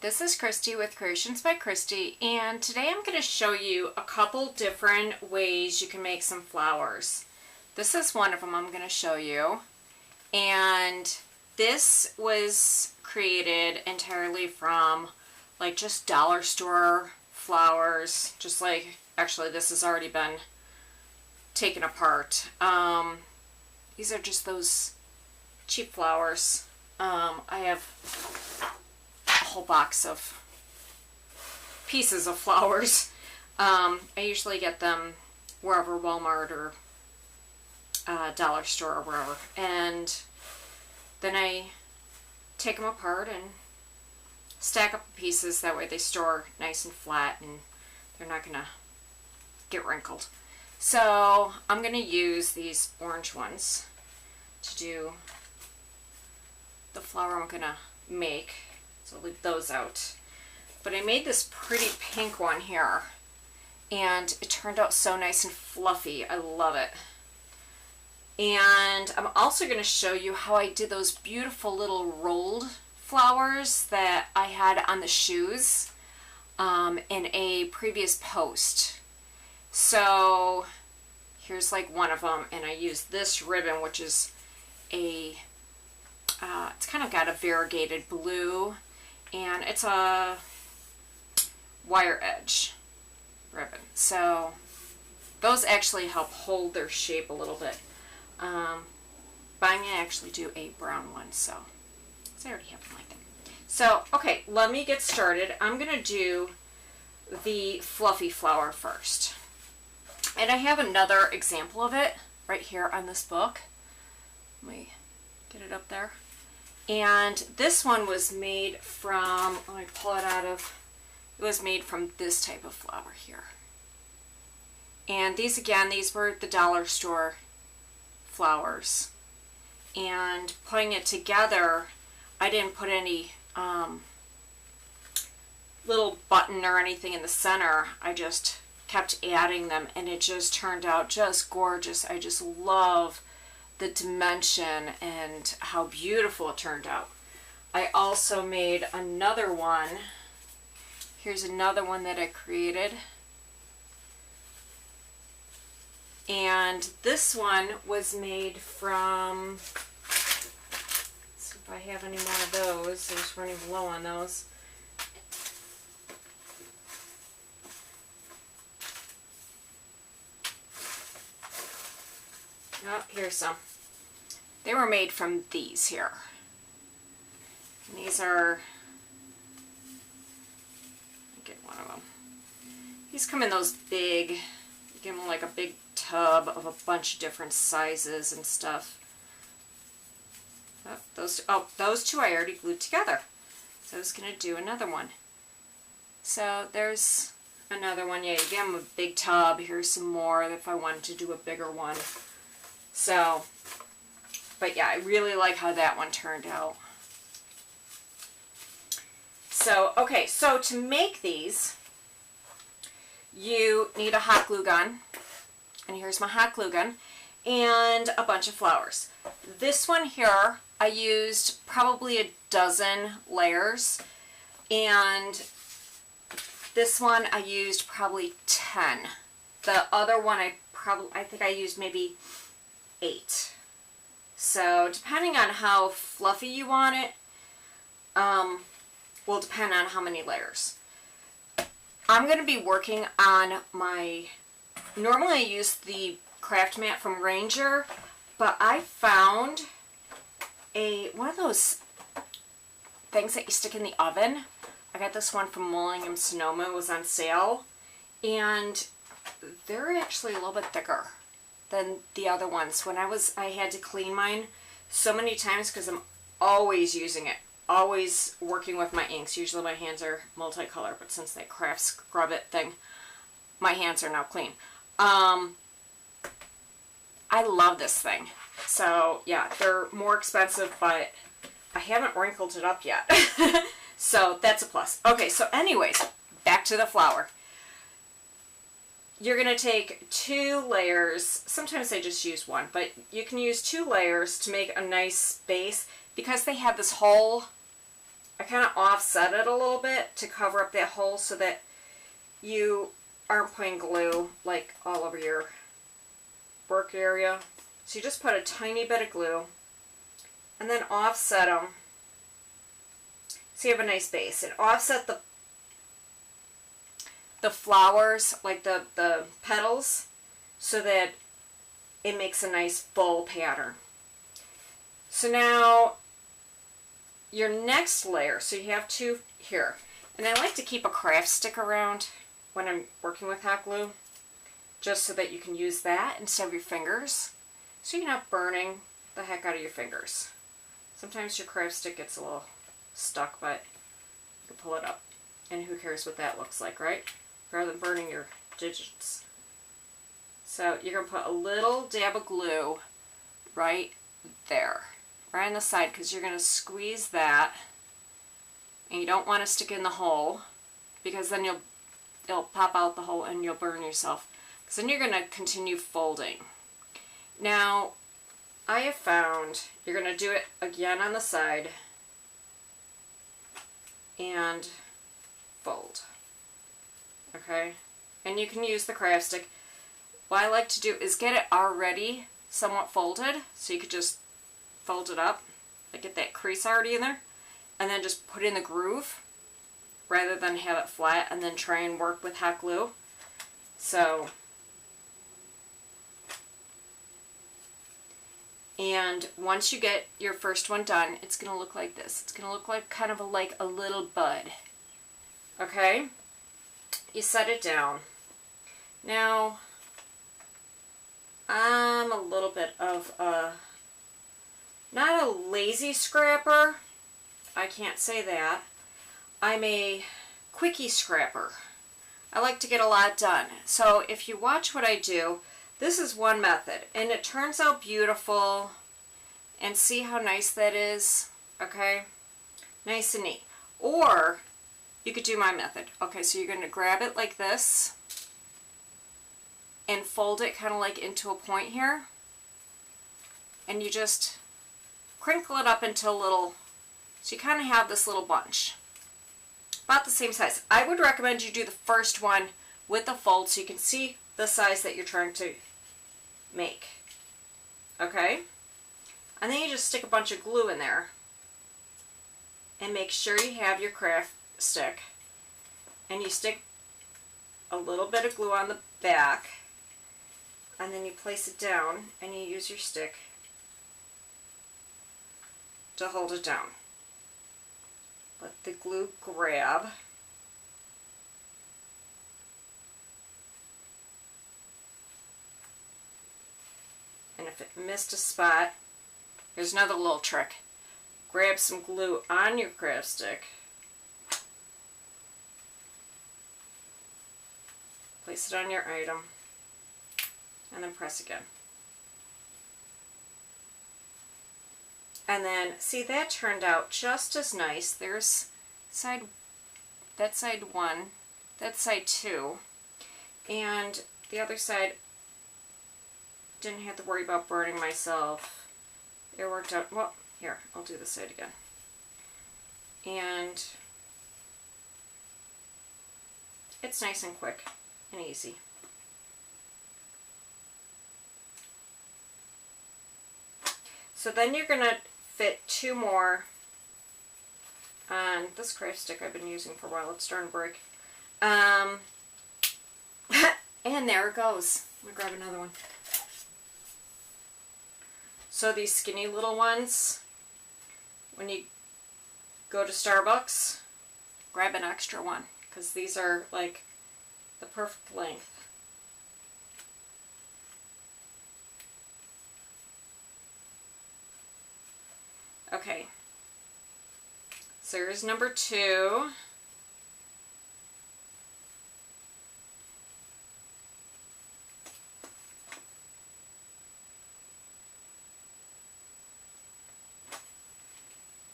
This is Christy with Creations by Christy, and today I'm going to show you a couple different ways you can make some flowers. This is one of them I'm going to show you, and this was created entirely from like just dollar store flowers, just like, actually this has already been taken apart. These are just those cheap flowers. I have whole box of pieces of flowers. I usually get them wherever, Walmart or dollar store or wherever, and then I take them apart and stack up the pieces. That way they store nice and flat and they're not gonna get wrinkled. So I'm gonna use these orange ones to do the flower I'm gonna make. So I'll leave those out. But I made this pretty pink one here, and it turned out so nice and fluffy. I love it. And I'm also going to show you how I did those beautiful little rolled flowers that I had on the shoes in a previous post. So here's like one of them, and I used this ribbon, which is a it's kind of got a variegated blue, and it's a wire edge ribbon. So those actually help hold their shape a little bit. But I'm going to actually do a brown one, so I already have them like that. So, okay, let me get started. I'm going to do the fluffy flower first. And I have another example of it right here on this book. Let me get it up there. And this one was made from, let me pull it out of, it was made from this type of flower here. And these, again, these were the dollar store flowers. And putting it together, I didn't put any little button or anything in the center. I just kept adding them, and it just turned out just gorgeous. I just love the dimension and how beautiful it turned out. I also made another one. Here's another one that I created. And this one was made from, let's see if I have any more of those. I was running low on those. Oh, here's some. They were made from these here. And these are, get one of them. These come in those big, you give them like a big tub of a bunch of different sizes and stuff. Oh, those two I already glued together. So I was going to do another one. So there's another one. Yeah, you give them a big tub. Here's some more if I wanted to do a bigger one. So, but yeah, I really like how that one turned out. So, okay, so to make these, you need a hot glue gun. And here's my hot glue gun. And a bunch of flowers. This one here, I used probably a dozen layers. And this one I used probably 10. The other one I think I used maybe 8. So depending on how fluffy you want it, will depend on how many layers. I'm going to be working on my, normally I use the craft mat from Ranger, but I found one of those things that you stick in the oven. I got this one from Mullingham Sonoma. It was on sale, and they're actually a little bit thicker than the other ones. When I had to clean mine so many times because I'm always using it, always working with my inks. Usually my hands are multicolor, but since that craft scrub it thing, my hands are now clean. I love this thing. So yeah, they're more expensive, but I haven't wrinkled it up yet. So that's a plus. Okay, so anyways, back to the flower. You're going to take 2 layers. Sometimes I just use one, but you can use 2 layers to make a nice base. Because they have this hole, I kind of offset it a little bit to cover up that hole so that you aren't putting glue like all over your work area. So you just put a tiny bit of glue and then offset them so you have a nice base. And offset the flowers, like the petals, so that it makes a nice full pattern. So now your next layer, so you have two here. And I like to keep a craft stick around when I'm working with hot glue, just so that you can use that instead of your fingers, so you're not burning the heck out of your fingers. Sometimes your craft stick gets a little stuck, but you can pull it up, and who cares what that looks like, right? Rather than burning your digits. So you're going to put a little dab of glue right there, right on the side, because you're going to squeeze that, and you don't want to stick in the hole, because then it'll pop out the hole and you'll burn yourself. Because then you're going to continue folding. Now, I have found you're going to do it again on the side and fold. Okay? And you can use the craft stick. What I like to do is get it already somewhat folded, so you could just fold it up, like get that crease already in there, and then just put in the groove rather than have it flat and then try and work with hot glue. So, and once you get your first one done, it's going to look like this. It's going to look like kind of like a little bud. Okay? You set it down. Now, I'm a little bit of a, not a lazy scrapper. I can't say that. I'm a quickie scrapper. I like to get a lot done. So if you watch what I do, this is one method, and it turns out beautiful. And see how nice that is? Okay? Nice and neat. Or you could do my method. Okay, so you're going to grab it like this and fold it kind of like into a point here. And you just crinkle it up into a little, so you kind of have this little bunch. About the same size. I would recommend you do the first one with the fold so you can see the size that you're trying to make. Okay? And then you just stick a bunch of glue in there and make sure you have your craft stick, and you stick a little bit of glue on the back, and then you place it down and you use your stick to hold it down. Let the glue grab. And if it missed a spot, here's another little trick. Grab some glue on your craft stick. Place it on your item. And then press again. And then, see, that turned out just as nice. There's that side one, that side two, and the other side didn't have to worry about burning myself. It worked out, well, here, I'll do this side again. And it's nice and quick and easy. So then you're going to fit two more on this craft stick I've been using for a while. It's starting to break. And there it goes. I'm going to grab another one. So these skinny little ones, when you go to Starbucks, grab an extra one, because these are like the perfect length. Okay, so here's number 2.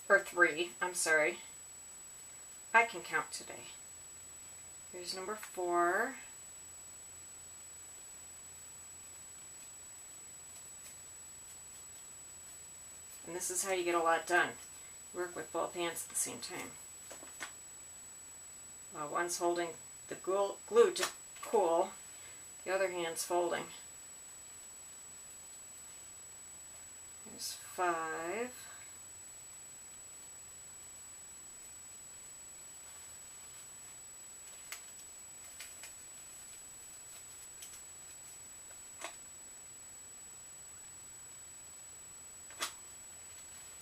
Or 3, I'm sorry. I can count today. Here's number 4. And this is how you get a lot done. work with both hands at the same time. While one's holding the glue to cool, the other hand's folding. There's 5.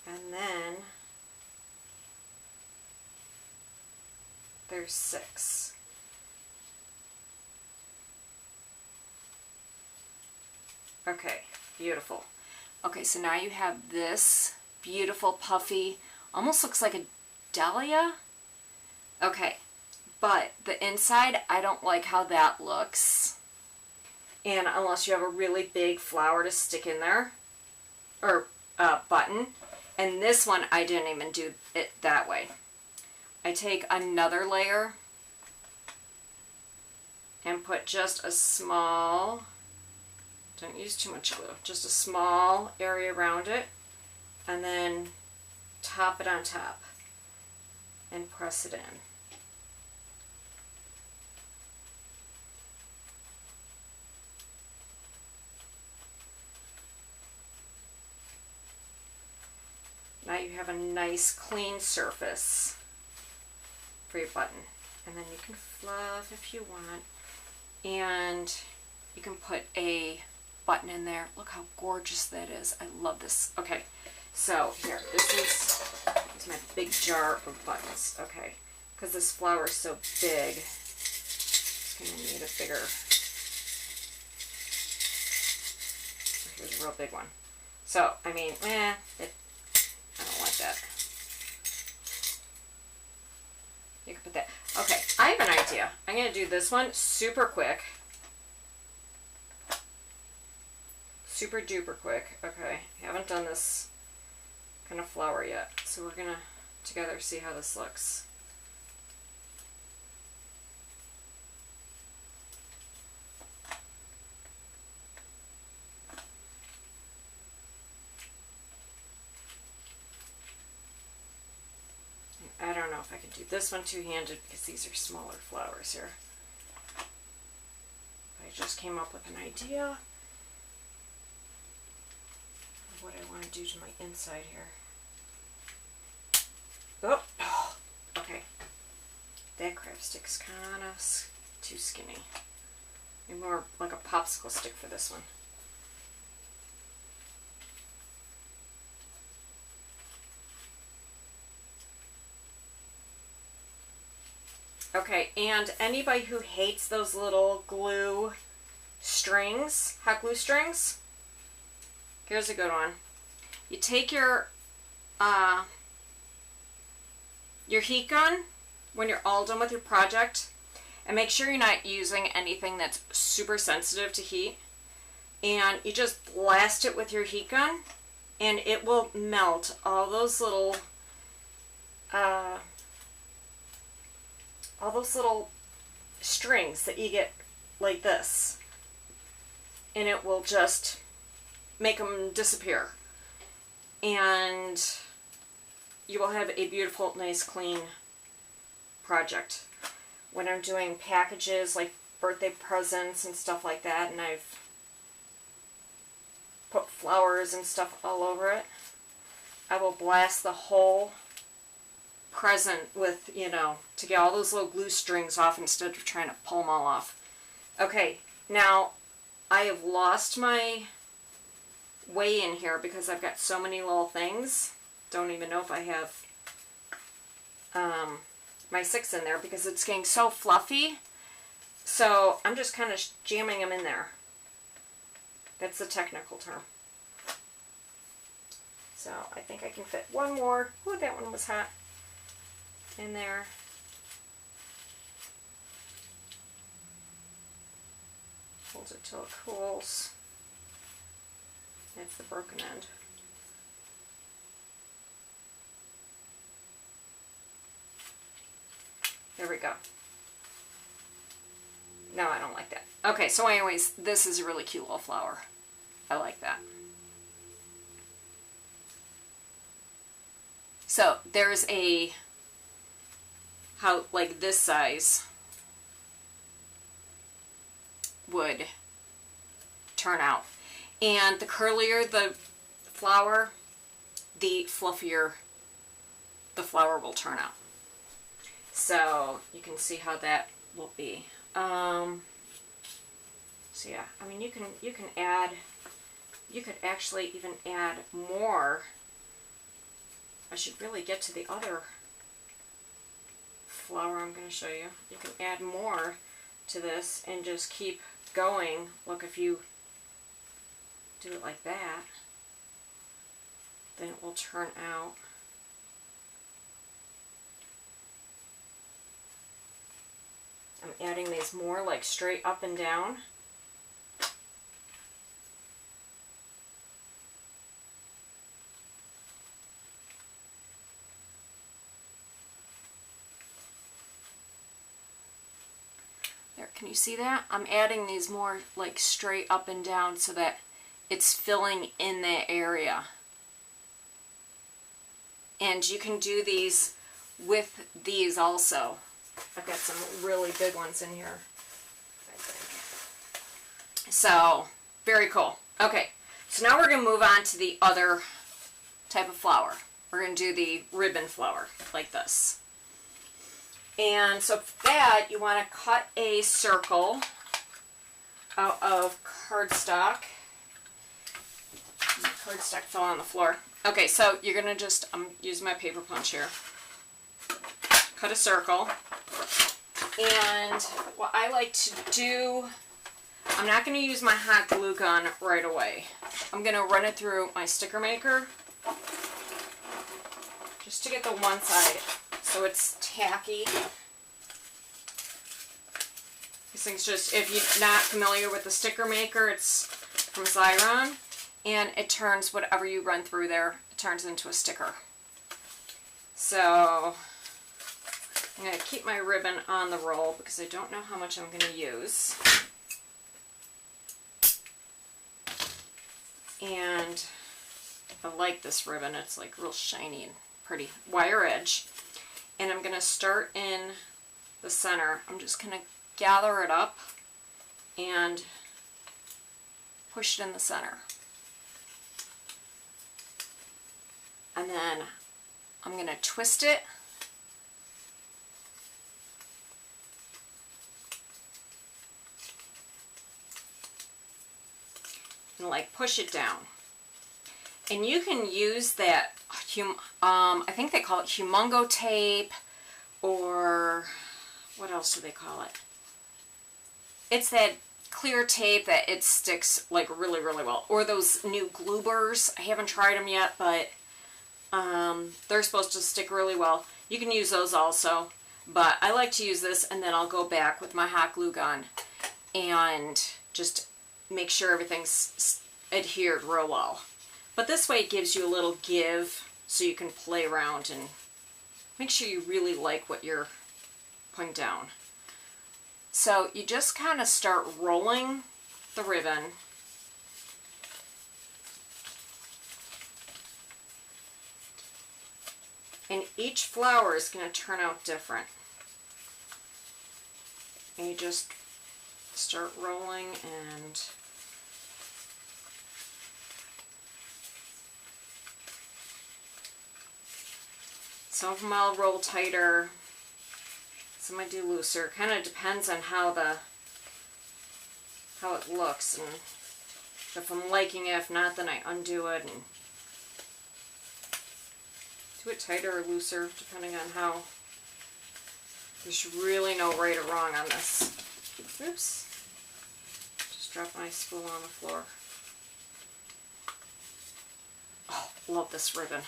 And then there's 6. Okay, beautiful. Okay, so now you have this beautiful puffy, almost looks like a dahlia. Okay, but the inside, I don't like how that looks. And unless you have a really big flower to stick in there, or button. And this one, I didn't even do it that way. I take another layer and put just a small, don't use too much glue, just a small area around it, and then top it on top and press it in. Now you have a nice clean surface for your button. And then you can fluff if you want. And you can put a button in there. Look how gorgeous that is. I love this. Okay, so here, this is my big jar of buttons. Okay, because this flower is so big, it's going to need a bigger. Here's a real big one. So, I mean, I don't like that. You can put that. Okay, I have an idea. I'm going to do this one super quick. Super duper quick. Okay, haven't done this kind of flower yet. So we're going to together see how this looks. I don't know if I can do this one two-handed because these are smaller flowers here. I just came up with an idea of what I want to do to my inside here. Oh, okay. That craft stick's kind of too skinny. Maybe more like a popsicle stick for this one. Okay, and anybody who hates those little glue strings, hot glue strings, here's a good one. You take your heat gun when you're all done with your project, and make sure you're not using anything that's super sensitive to heat, and you just blast it with your heat gun, and it will melt all those little strings that you get like this, and it will just make them disappear, and you will have a beautiful, nice, clean project. When I'm doing packages like birthday presents and stuff like that, and I've put flowers and stuff all over it, I will blast the whole present with, to get all those little glue strings off instead of trying to pull them all off. Okay, now I have lost my way in here because I've got so many little things. Don't even know if I have my 6 in there because it's getting so fluffy. So I'm just kind of jamming them in there. That's the technical term. So I think I can fit one more. Ooh, that one was hot. In there. Hold it till it cools. That's the broken end. There we go. No, I don't like that. Okay, so anyways, this is a really cute little flower. I like that. So there's how like this size would turn out. And the curlier the flower, the fluffier the flower will turn out. So you can see how that will be. So yeah, I mean you could actually even add more. I should really get to the other flower I'm going to show you. You can add more to this and just keep going. Look, if you do it like that, then it will turn out. I'm adding these more like straight up and down. There, can you see that? I'm adding these more like straight up and down so that it's filling in that area. And you can do these with these also. I've got some really big ones in here, I think. So, very cool. Okay, so now we're going to move on to the other type of flower. We're going to do the ribbon flower, like this. And so for that, you want to cut a circle out of cardstock. My cardstock fell on the floor. Okay, so you're going to just, I'm using my paper punch here. Cut a circle. And what I like to do, I'm not going to use my hot glue gun right away. I'm going to run it through my sticker maker just to get the one side so it's tacky. These things just, if you're not familiar with the sticker maker, it's from Xyron, and it turns whatever you run through there, it turns into a sticker. So I'm going to keep my ribbon on the roll because I don't know how much I'm going to use. And I like this ribbon. It's like real shiny and pretty. Wire edge. And I'm going to start in the center. I'm just going to gather it up and push it in the center. And then I'm going to twist it. And like push it down. And you can use that, I think they call it humongo tape, or what else do they call it? It's that clear tape that it sticks like really, really well. Or those new Glubers. I haven't tried them yet, but they're supposed to stick really well. You can use those also, but I like to use this, and then I'll go back with my hot glue gun and just make sure everything's adhered real well. But this way it gives you a little give so you can play around and make sure you really like what you're putting down. So you just kind of start rolling the ribbon. And each flower is going to turn out different. And you just start rolling, and some of them I'll roll tighter, some I do looser. Kind of depends on how it looks, and if I'm liking it. If not, then I undo it and do it tighter or looser, depending on how. There's really no right or wrong on this. Oops. Just dropped my spool on the floor. Oh, love this ribbon.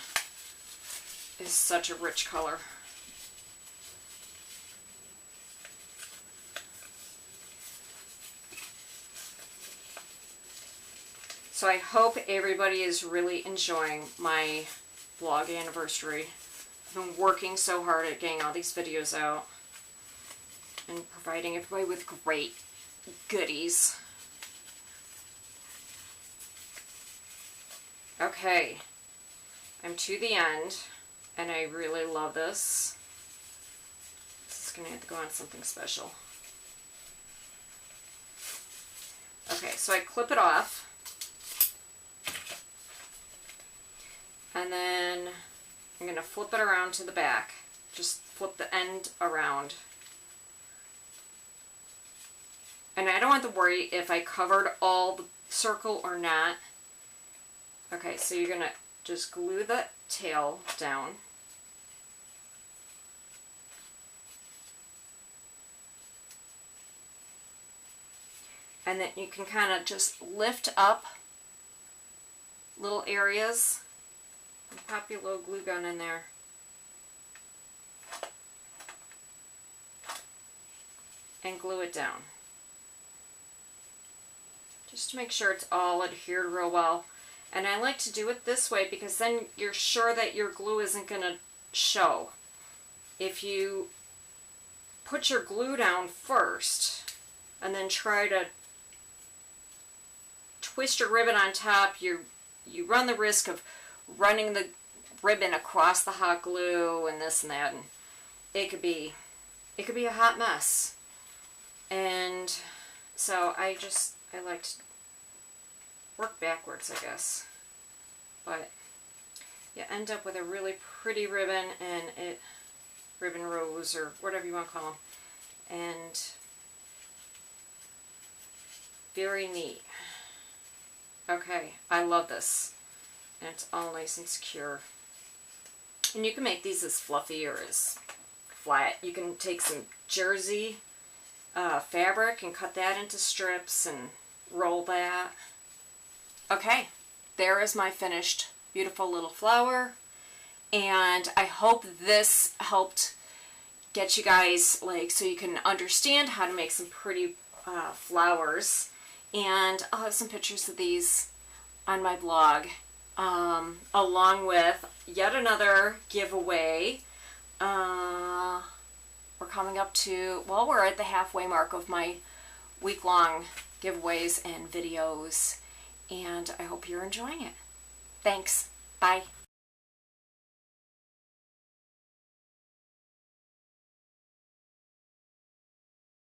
It is such a rich color. So I hope everybody is really enjoying my vlog anniversary. I've been working so hard at getting all these videos out and providing everybody with great goodies. Okay, I'm to the end, and I really love this. This is going to have to go on something special. Okay, so I clip it off. And then I'm going to flip it around to the back. Just flip the end around. And I don't have to worry if I covered all the circle or not. Okay, so you're going to just glue the tail down. And then you can kind of just lift up little areas and pop your little glue gun in there. And glue it down. Just to make sure it's all adhered real well. And I like to do it this way because then you're sure that your glue isn't going to show. If you put your glue down first and then try to twist your ribbon on top, you run the risk of running the ribbon across the hot glue and this and that, and it could be a hot mess. And so I like to work backwards, I guess. But you end up with a really pretty ribbon, and ribbon rose or whatever you want to call them, and very neat. Okay, I love this, and it's all nice and secure. And you can make these as fluffy or as flat. You can take some jersey fabric and cut that into strips and roll that. Okay, there is my finished beautiful little flower, and I hope this helped get you guys, like, so you can understand how to make some pretty flowers. And I'll have some pictures of these on my blog, along with yet another giveaway. We're coming up to, well, we're at the halfway mark of my week-long giveaways and videos, and I hope you're enjoying it. Thanks. Bye.